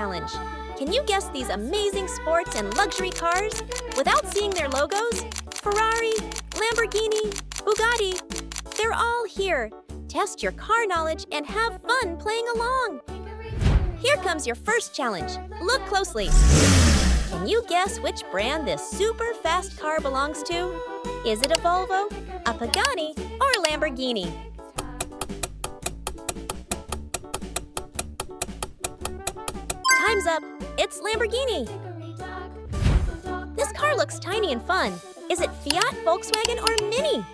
challenge. Can you guess these amazing sports and luxury cars without seeing their logos? Ferrari, Lamborghini, Bugatti, they're all here. Test your car knowledge and have fun playing along. Here comes your first challenge. Look closely. Can you guess which brand this super fast car belongs to? Is it a Volvo, a Pagani, or a Lamborghini? Time's up. It's Lamborghini. This car looks tiny and fun. Is it Fiat, Volkswagen, or Mini?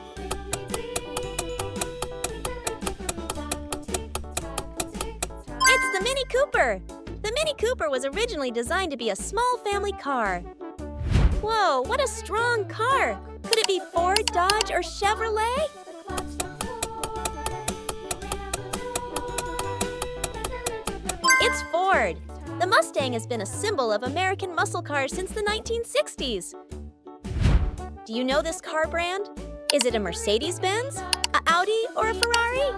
It's the Mini Cooper. The Mini Cooper was originally designed to be a small family car. Whoa, what a strong car! Could it be Ford, Dodge, or Chevrolet? It's Ford. The Mustang has been a symbol of American muscle cars since the 1960s. Do you know this car brand? Is it a Mercedes-Benz, a Audi, or a Ferrari?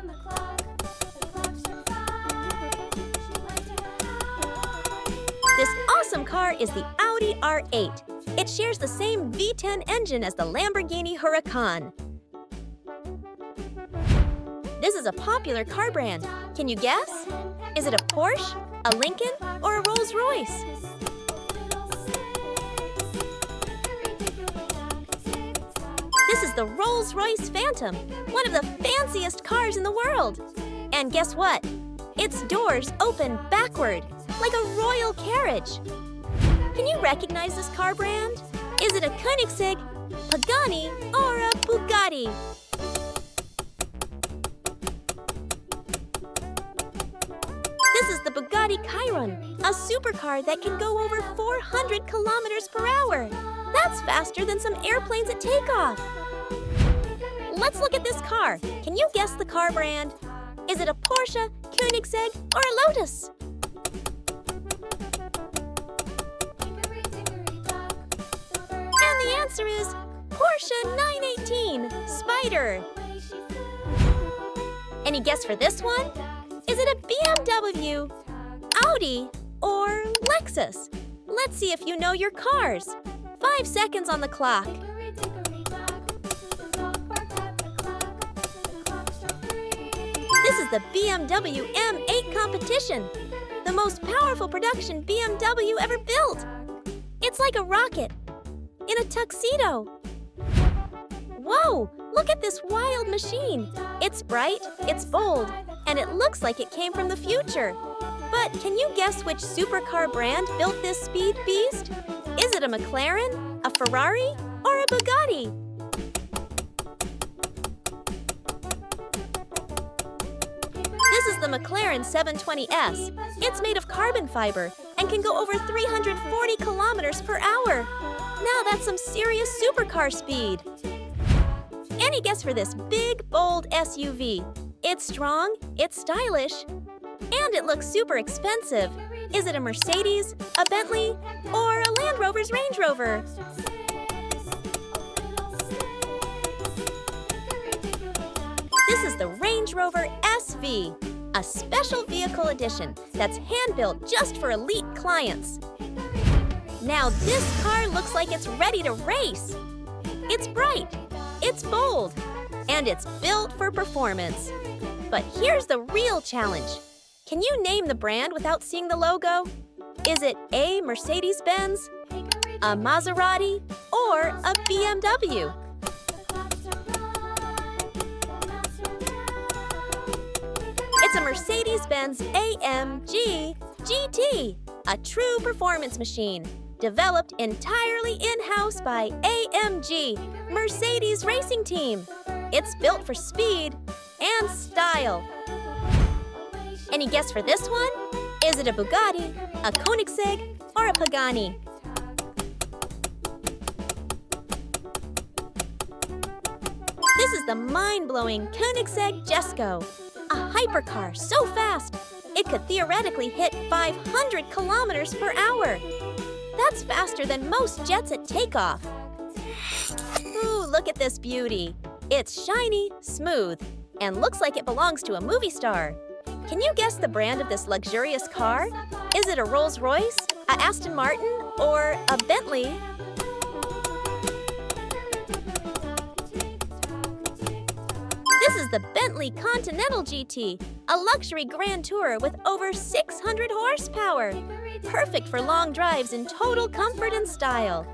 This awesome car is the Audi R8. It shares the same V10 engine as the Lamborghini Huracan. This is a popular car brand. Can you guess? Is it a Porsche, a Lincoln, or a Rolls-Royce? This is the Rolls-Royce Phantom, one of the fanciest cars in the world. And guess what? Its doors open backward, like a royal carriage. Can you recognize this car brand? Is it a Koenigsegg, Pagani, or a Bugatti? This is the Bugatti Chiron, a supercar that can go over 400 kilometers per hour. That's faster than some airplanes at takeoff. Let's look at this car. Can you guess the car brand? Is it a Porsche, Koenigsegg, or a Lotus? And the answer is Porsche 918 Spider. Any guess for this one? Is it a BMW, Audi, or Lexus? Let's see if you know your cars. 5 seconds on the clock. This is the BMW M8 competition, the most powerful production BMW ever built. It's like a rocket in a tuxedo. Whoa, look at this wild machine. It's bright, it's bold, and it looks like it came from the future. But can you guess which supercar brand built this speed beast? Is it a McLaren, a Ferrari, or a Bugatti? This is the McLaren 720S. It's made of carbon fiber and can go over 340 kilometers per hour. Now that's some serious supercar speed. Any guess for this big, bold SUV? It's strong, it's stylish, and it looks super expensive. Is it a Mercedes, a Bentley, or a Land Rover's Range Rover? This is the Range Rover SV, a special vehicle edition that's hand-built just for elite clients. Now this car looks like it's ready to race. It's bright, it's bold, and it's built for performance. But here's the real challenge. Can you name the brand without seeing the logo? Is it A, Mercedes-Benz, a Maserati, or a BMW? It's a Mercedes-Benz AMG GT, a true performance machine, developed entirely in-house by AMG, Mercedes Racing Team. It's built for speed and style. Any guess for this one? Is it a Bugatti, a Koenigsegg, or a Pagani? This is the mind-blowing Koenigsegg Jesko, a hypercar so fast it could theoretically hit 500 kilometers per hour. That's faster than most jets at takeoff. Ooh, look at this beauty. It's shiny, smooth, and looks like it belongs to a movie star. Can you guess the brand of this luxurious car? Is it a Rolls-Royce, a Aston Martin, or a Bentley? This is the Bentley Continental GT, a luxury grand tourer with over 600 horsepower. Perfect for long drives in total comfort and style.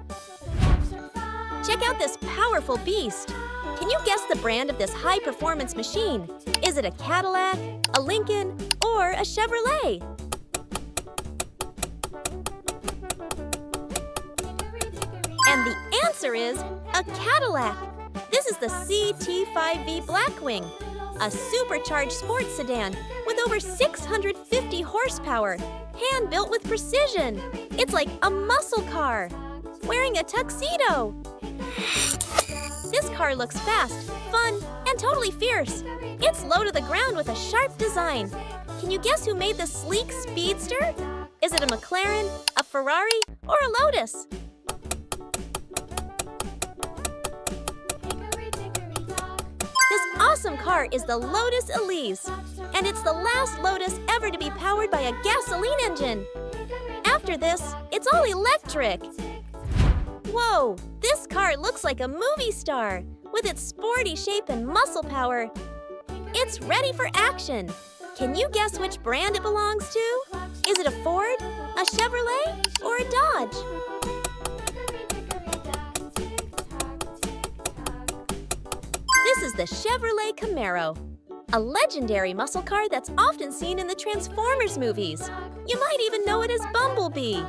Check out this powerful beast. Can you guess the brand of this high-performance machine? Is it a Cadillac, a Lincoln, or a Chevrolet? And the answer is a Cadillac. This is the CT5V Blackwing, a supercharged sports sedan with over 650 horsepower, hand-built with precision. It's like a muscle car, wearing a tuxedo. This car looks fast, fun, and totally fierce. It's low to the ground with a sharp design. Can you guess who made this sleek speedster? Is it a McLaren, a Ferrari, or a Lotus? This awesome car is the Lotus Elise, and it's the last Lotus ever to be powered by a gasoline engine. After this, it's all electric. Whoa, this car looks like a movie star. With its sporty shape and muscle power, it's ready for action. Can you guess which brand it belongs to? Is it a Ford, a Chevrolet, or a Dodge? This is the Chevrolet Camaro, a legendary muscle car that's often seen in the Transformers movies. You might even know it as Bumblebee.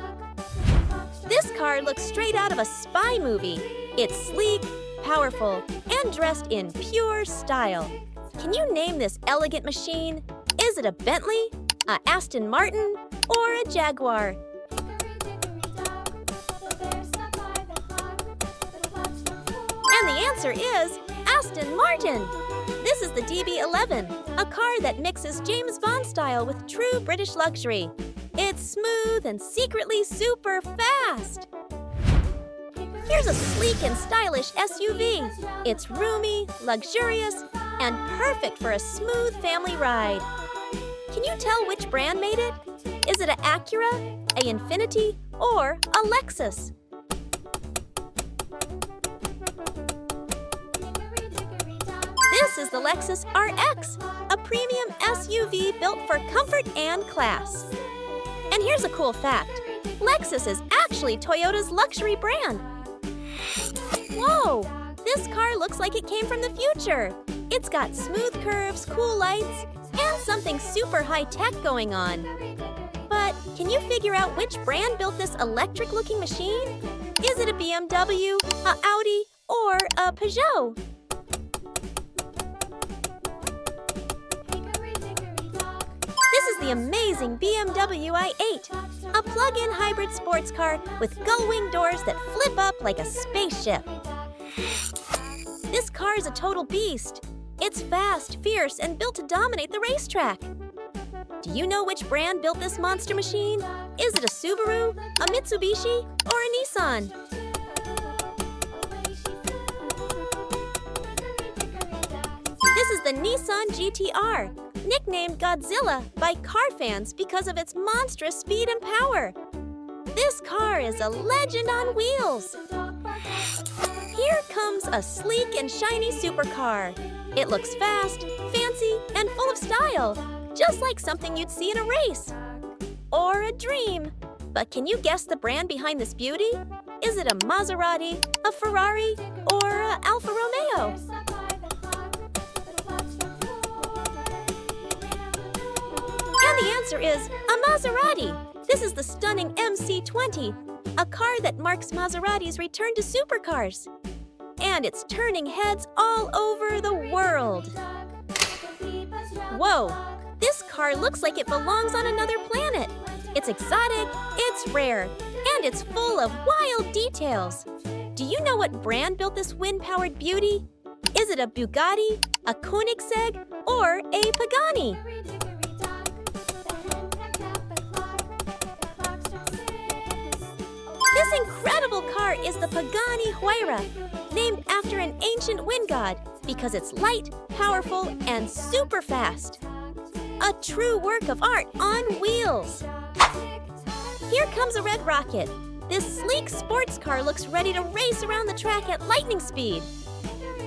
This car looks straight out of a spy movie. It's sleek, powerful, and dressed in pure style. Can you name this elegant machine? Is it a Bentley, a Aston Martin, or a Jaguar? And the answer is Aston Martin. This is the DB11, a car that mixes James Bond style with true British luxury. It's smooth and secretly super fast. Here's a sleek and stylish SUV. It's roomy, luxurious, and perfect for a smooth family ride. Can you tell which brand made it? Is it an Acura, an Infiniti, or a Lexus? This is the Lexus RX, a premium SUV built for comfort and class. And here's a cool fact. Lexus is actually Toyota's luxury brand. Whoa! This car looks like it came from the future. It's got smooth curves, cool lights, and something super high-tech going on. But can you figure out which brand built this electric-looking machine? Is it a BMW, a Audi, or a Peugeot? This is the amazing BMW i8, a plug-in hybrid sports car with gull-wing doors that flip up like a spaceship. This car is a total beast. It's fast, fierce, and built to dominate the racetrack. Do you know which brand built this monster machine? Is it a Subaru, a Mitsubishi, or a Nissan? This is the Nissan GT-R, nicknamed Godzilla by car fans because of its monstrous speed and power. This car is a legend on wheels. Here comes a sleek and shiny supercar. It looks fast, fancy, and full of style, just like something you'd see in a race. Or a dream. But can you guess the brand behind this beauty? Is it a Maserati, a Ferrari, or a Alfa Romeo? And the answer is a Maserati. This is the stunning MC20, a car that marks Maserati's return to supercars. And it's turning heads all over the world. Whoa, this car looks like it belongs on another planet. It's exotic, it's rare, and it's full of wild details. Do you know what brand built this wind-powered beauty? Is it a Bugatti, a Koenigsegg, or a Pagani? This incredible car is the Pagani Huayra, named after an ancient wind god because it's light, powerful, and super fast. A true work of art on wheels. Here comes a red rocket. This sleek sports car looks ready to race around the track at lightning speed.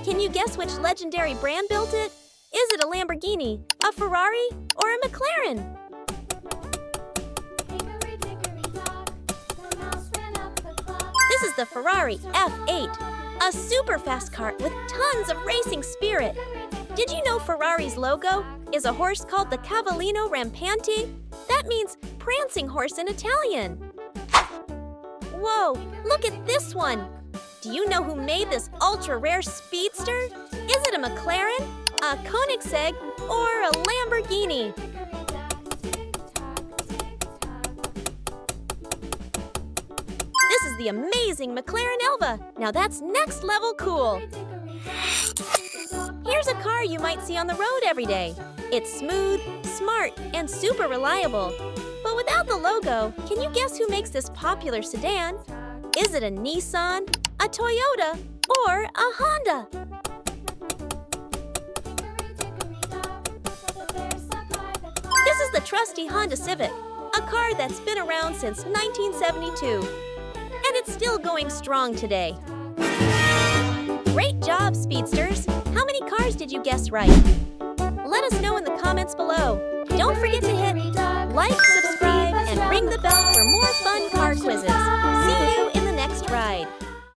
Can you guess which legendary brand built it? Is it a Lamborghini, a Ferrari, or a McLaren? This is the Ferrari F8, a super fast car with tons of racing spirit. Did you know Ferrari's logo is a horse called the Cavallino Rampante? That means prancing horse in Italian. Whoa, look at this one! Do you know who made this ultra-rare speedster? Is it a McLaren, a Koenigsegg, or a Lamborghini? This is the amazing McLaren Elva. Now that's next level cool. Here's a car you might see on the road every day. It's smooth, smart, and super reliable. But without the logo, can you guess who makes this popular sedan? Is it a Nissan, a Toyota, or a Honda? This is the trusty Honda Civic, a car that's been around since 1972. And it's still going strong today. Great job, speedsters! How many cars did you guess right? Let us know in the comments below. Don't forget to hit like,